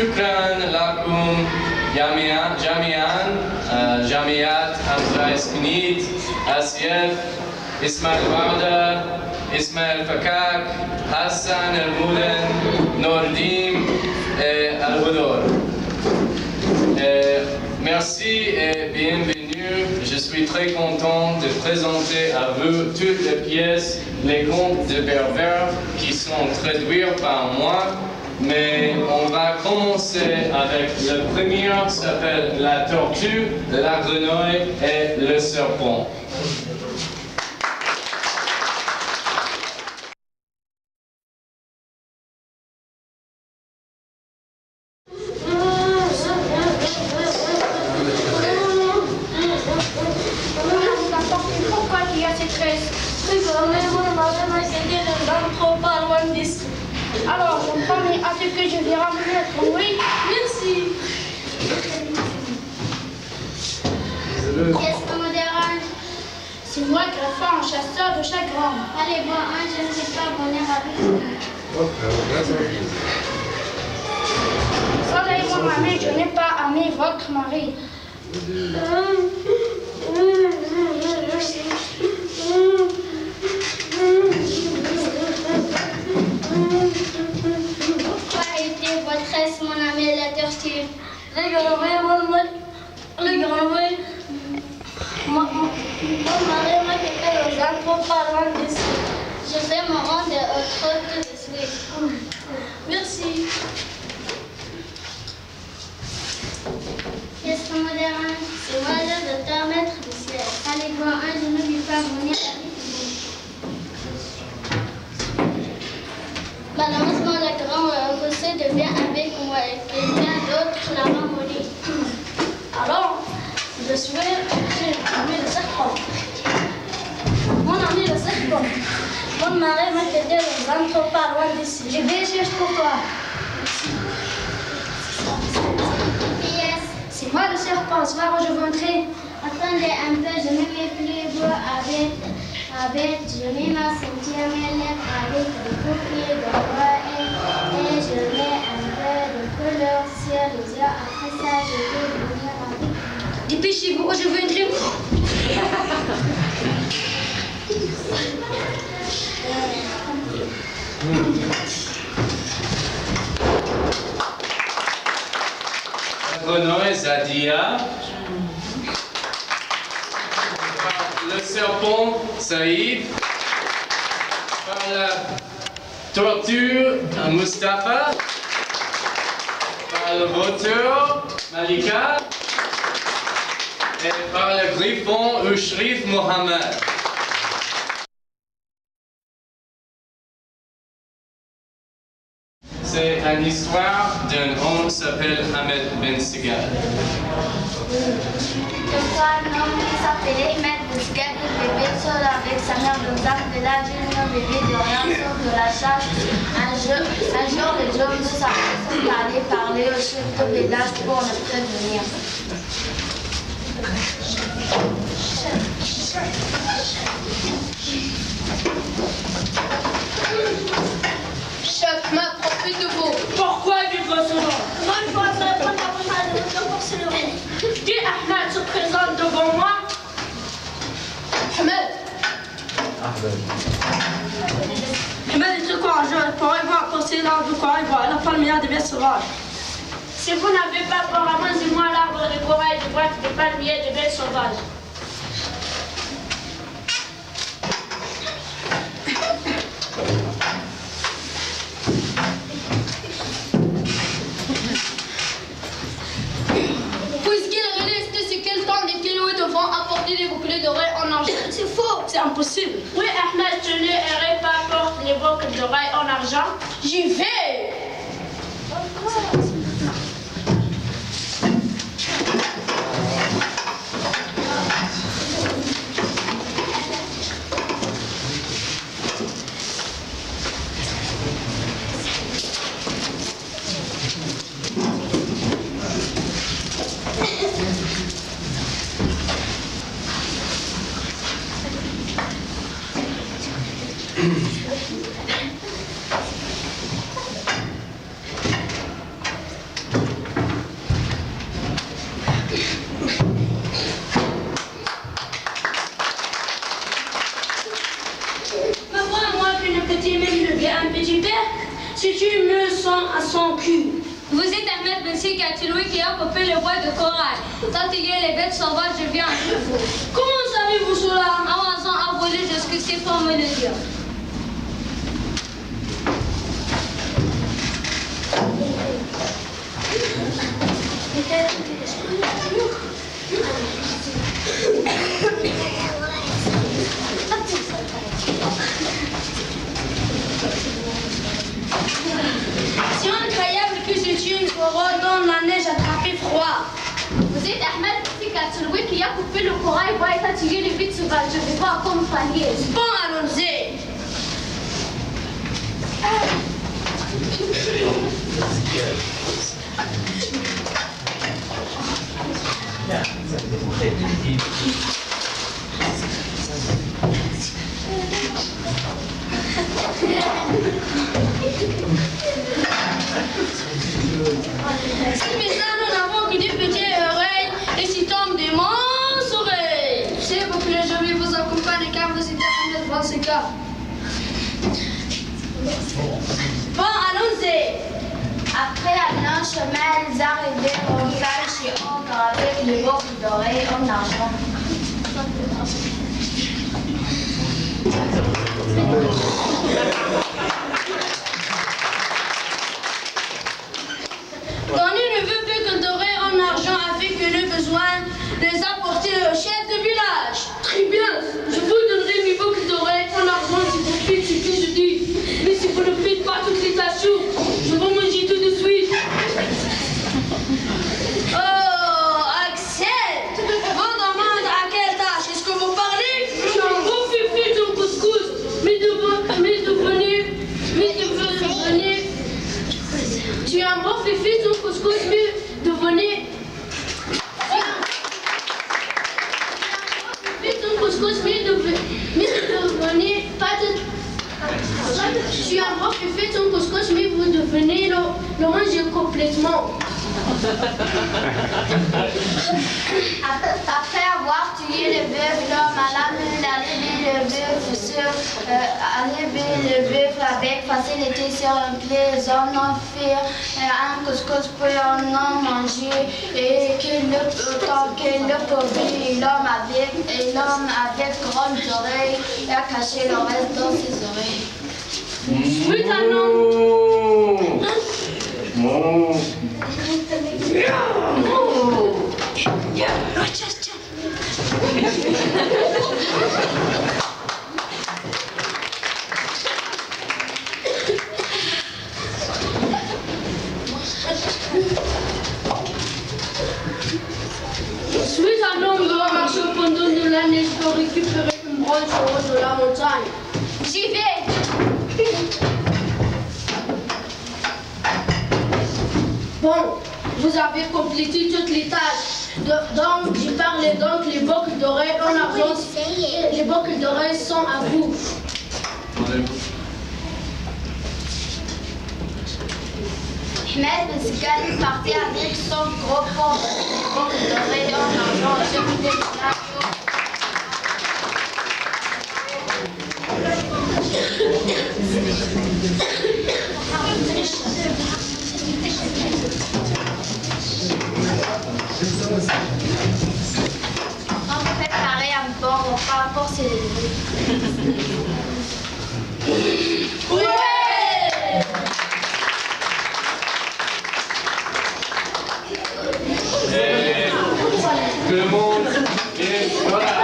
شكرا لكم جميعا جمعيات أندريس كنيت، أسيف، إسماعيل وعدة، إسماعيل فكاك، حسن المودن، نوردين الودور. Merci et bienvenue. Je suis très content de présenter à vous toutes les pièces, les contes de Berbère qui sont traduits par moi. Mais on va commencer avec le premier, qui s'appelle La tortue, la grenouille et le serpent. Alors, mon premier à ce que je vais ramener, oui, merci. Qu'est-ce que me dérange? C'est moi, Griffon, chasseur de chagrin. Allez, moi, je ne sais pas venir avec vous. Soleil, mon ami, je n'ai pas aimé votre mari. Pourquoi était votre reste, mon ami, la tortue? Le grenouille, mon mari m'a quitté aux arbres pas loin d'ici. Je vais me rendre au trot tout de suite. Merci. Qu'est-ce que me dérange? C'est moi le docteur maître du ciel. Allez, moi, je ne vais pas venir avec vous. Malheureusement, le grand José devient avec moi et quelqu'un d'autre l'a maudit. Alors, je suis ami le serpent. Mon ami le serpent. Mon mari m'a quitté aux arbres pas loin d'ici. Je vais chercher pour toi. Yes. C'est moi le serpent, c'est là où je veux entrer. Attendez un peu, je me mets plus beau avec, je mets ma ceinture, mes lettres avec des copies de bois et je mets un peu de couleur sur les yeux. Après ça, je vais venir avec. Dépêchez-vous, je veux entrer. La grenouille Zadia. Le serpent Saïd. Par la tortue Mustapha. Par le vautour Malika. Et par le griffon Ushrif Mohamed. C'est une histoire d'un homme qui s'appelle Ahmed Ben Sigal. L'histoire d'un homme qui s'appelait Ahmed Ben Sigal, il vivait seul avec sa mère dans un village. Il ne vivait de rien sauf de la chasse. Un jour, les hommes de sa famille sont allés parler au chef du village pour le prévenir. Chef, ma profite de vous. Pourquoi du poisson? Moi, je vois ça prendre la première de votre porcelaine. Qui Ahmed se présente devant moi? Ahmed. Ahmed est très courageux. Elle pourrait voir porcelaine de Courrivoire, la palmière des bêtes sauvages. Si vous n'avez pas peur, avancez-moi à l'arbre de corail de boîte des palmiers des bêtes sauvages. Apporter des boucles d'oreilles en argent. C'est faux, c'est impossible. Oui, Ahmed, je n'irai pas porter les boucles d'oreilles en argent. J'y vais. était même un petit père, si tu me sens à son cul. Vous êtes Ahmed Ben Sikatouloui qui a coupé le bois de corail. Tant qu'il y a les bêtes sauvages, je viens à vous. Comment savez-vous cela? Amazon a volé jusque c'est pour me le dire. C'est incroyable que c'est une corolle dans la neige attrapée froid. Vous êtes Ahmed Ben Sikatouloui qui a coupé le corail pour être attiré les bêtes sauvages. Je vais vous accompagner. Bon, allons-y. C'est bizarre, nous n'avons que des petites oreilles et s'y tombent des immenses oreilles. S'il vous plaît, je vais vous accompagner car vous êtes Ahmed Ben Sikatouloui. Bon, allons-y. Après un long chemin, ils arrivèrent au village géant avec les boucles d'oreilles en argent. Donner ne veut plus que doré en argent afin que le besoin les apporter au chef de village. Très bien, je vous donnerai mes boucles d'oreilles en argent si vous faites ce que je dis. Mais si vous ne faites pas toutes les tâches, je vais manger tout de suite. Oh, Axel, vos demandes à quelle tâche? Est-ce que vous parlez? Je suis un beau fifi de couscous, mais devenez. Tu es un beau fifi de couscous, mais devenez. Je suis un beau fifi de couscous, mais vous devenez le manger complètement. Après avoir tué le bœuf, l'homme alla lever le bœuf avec facilité sur un plat. Les hommes en firent un couscous pour en manger et tant que le pauvre l'homme avait grandes oreilles et a caché le reste dans ses oreilles. Oui, un homme. Suis un homme doit marcher au fond de la neige pour récupérer une branche au haut de la montagne. J'y vais. Bon, vous avez complété toutes les tâches. Donc, j'ai parlé donc les boucles d'oreilles en argent. Les boucles d'oreilles sont à vous. Ahmed Ben Sikatouloui partit avec son gros pot de boucles d'oreilles en argent sur le village. On peut préparer un bon repas pour célébrer. Tout le monde et voilà.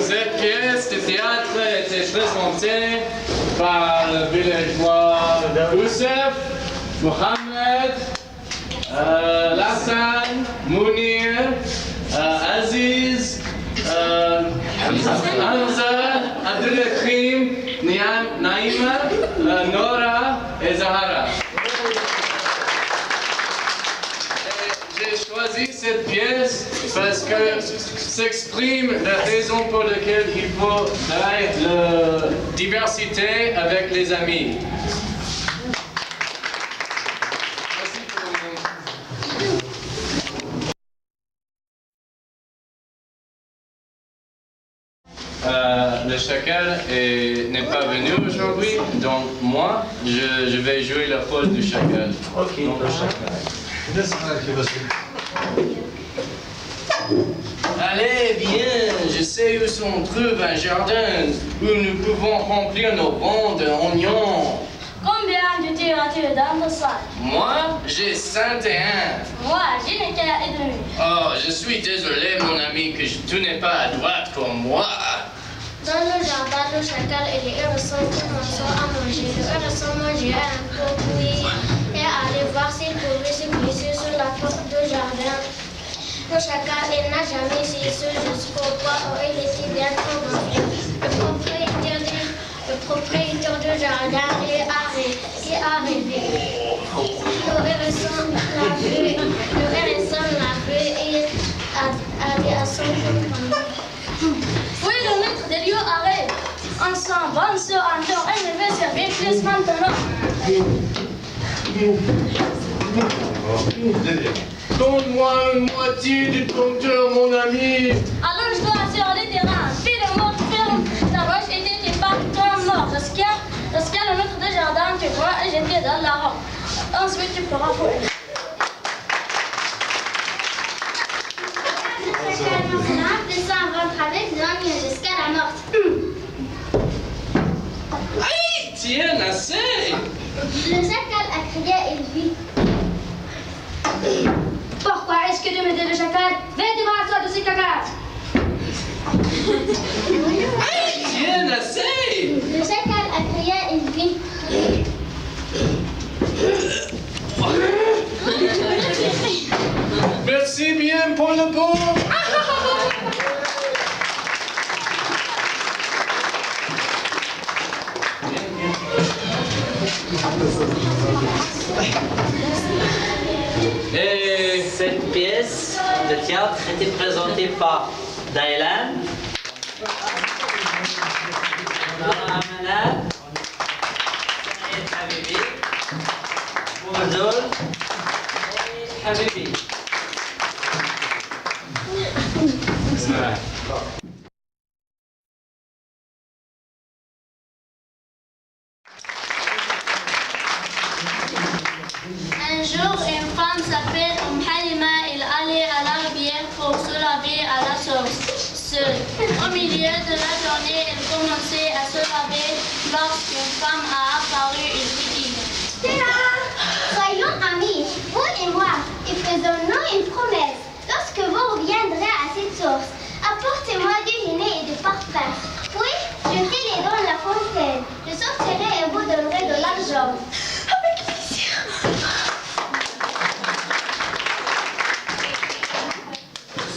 Cette pièce de théâtre était présentée par le villageois Youssef, Mohamed, Lassan, Mounir, Aziz, Hamza, Abdelkrim, Naïma, Nora et Zahara. J'ai choisi cette pièce parce que s'exprime la raison pour laquelle il faut la diversité avec les amis. le chacal n'est pas venu aujourd'hui, donc moi, je vais jouer le rôle du chacal. Ok, le chacal. Allez, bien, je sais où se trouve un jardin où nous pouvons remplir nos bancs d'oignons. Combien de tirs as-tu dans le sac? Moi, j'ai 51. Moi, j'ai les 4,5. Oh, je suis désolé, mon ami, que tu n'es pas à droite comme moi. Dans le jardin, le chacal et les hérissons commençant à manger. Le hérisson mangeait un cocouille et allait voir s'il pouvait se glisser sur la porte du jardin. Le chacal, il n'a jamais essayé jusqu'au point où il était bien trop gonflé. Le propriétaire du jardin est arrivé. Le hérisson l'a vu et a dit à son compagnon. Oui, le maître des lieux arrive. On s'en va sur un tour et je vais servir plus maintenant. Donne-moi une moitié du compteur, mon ami. Allonge-toi sur les terrains. Fais le mot ferme. Ta roche était tes partout mort. Lorsqu'il y a le maître des jardins, tu vois, et j'étais dans la robe. Ensuite, tu pourras fouiller. Le sang rentre avec l'ogne jusqu'à la mort. Aïe, tiens, assez. Le chacal a crié et lui. Pourquoi est-ce que tu me dis le chacal? Vais débarrasse-toi de ces cacates. Aïe, tiens, assez. Le chacal a crié et lui. Merci bien pour le bon. Et cette pièce de théâtre était présentée par Dailan, Amanat, Saïd Habibi, Bouzoul et Habibi. Un jour, une femme s'appelle Halima. Elle allait à la rivière pour se laver à la source. Seule. Au milieu de la journée, elle commençait à se laver lorsqu'une femme a apparu. Elle lui dit: Soyons amis, vous et moi, et faisons-nous une promesse. Lorsque vous reviendrez à cette source, apportez-moi du liné et du parfum. Puis, jetez-les dans la fontaine. Je sortirai et vous donnerai de l'argent.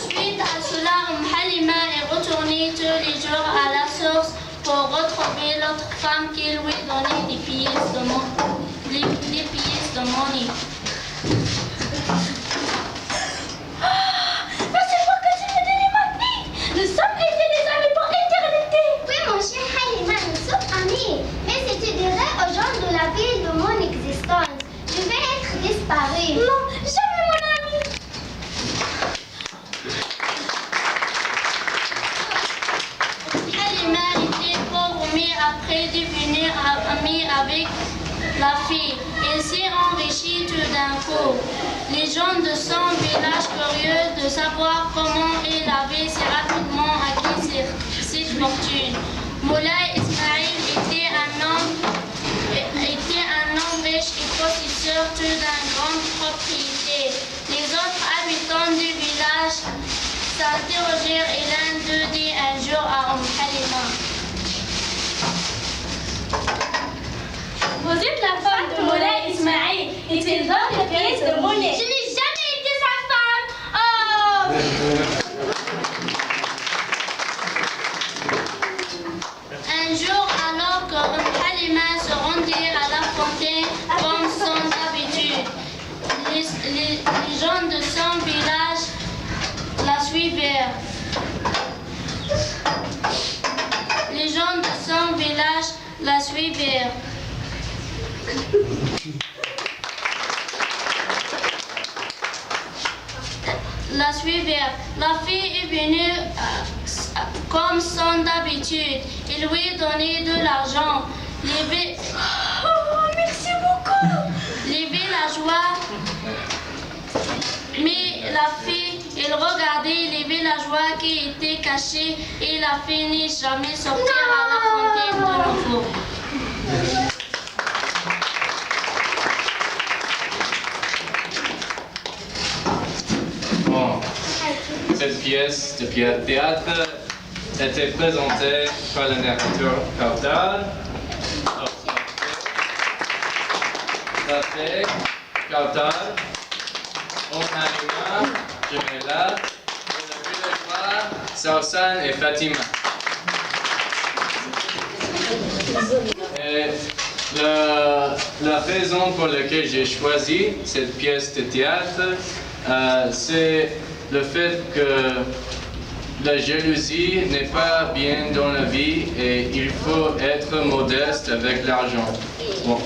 Suite à cela, Halima est retournée tous les jours à la source pour retrouver l'autre femme qui lui donnait des pièces de monnaie. Mais c'est moi que tu me dis maintenant. Nous sommes été des amis pour l'éternité. Oui, mon cher Halima, nous sommes amis. Mais si tu dirais aux gens de la ville de mon existence, je vais être disparu. Non, jamais mon ami. Halima était pauvre mais après devenir amie avec la fille. Elle s'est enrichie tout d'un coup. Les gens de son village, curieux de savoir comment elle avait si rapidement acquis cette fortune. Moulay Ismail était un homme riche et possesseur d'une grande propriété. Les autres habitants du village s'interrogèrent et l'un d'eux dit un jour à Halima: Vous êtes la femme de Moulay Ismail. Est-il dans les pièces de monnaie? Je n'ai jamais été sa femme. Oh! Un jour, alors que Halima se rendait à la fontaine comme son habitude, les gens de son village la suivirent. Les gens de son village la suivirent. La fille est venue comme son d'habitude. Il lui donnait de l'argent. Merci beaucoup. Les villageois, mais la fille, elle regardait les villageois qui étaient cachés et la fille n'est jamais sortir à la fontaine de nouveau. Bon, cette pièce de théâtre était présentée par le narrateur Cardal. La fée, Cardal, Onanima, Gemella, et le villageois, Sarsan et Fatima. Et la raison pour laquelle j'ai choisi cette pièce de théâtre, c'est le fait que la jalousie n'est pas bien dans la vie et il faut être modeste avec l'argent. Bon.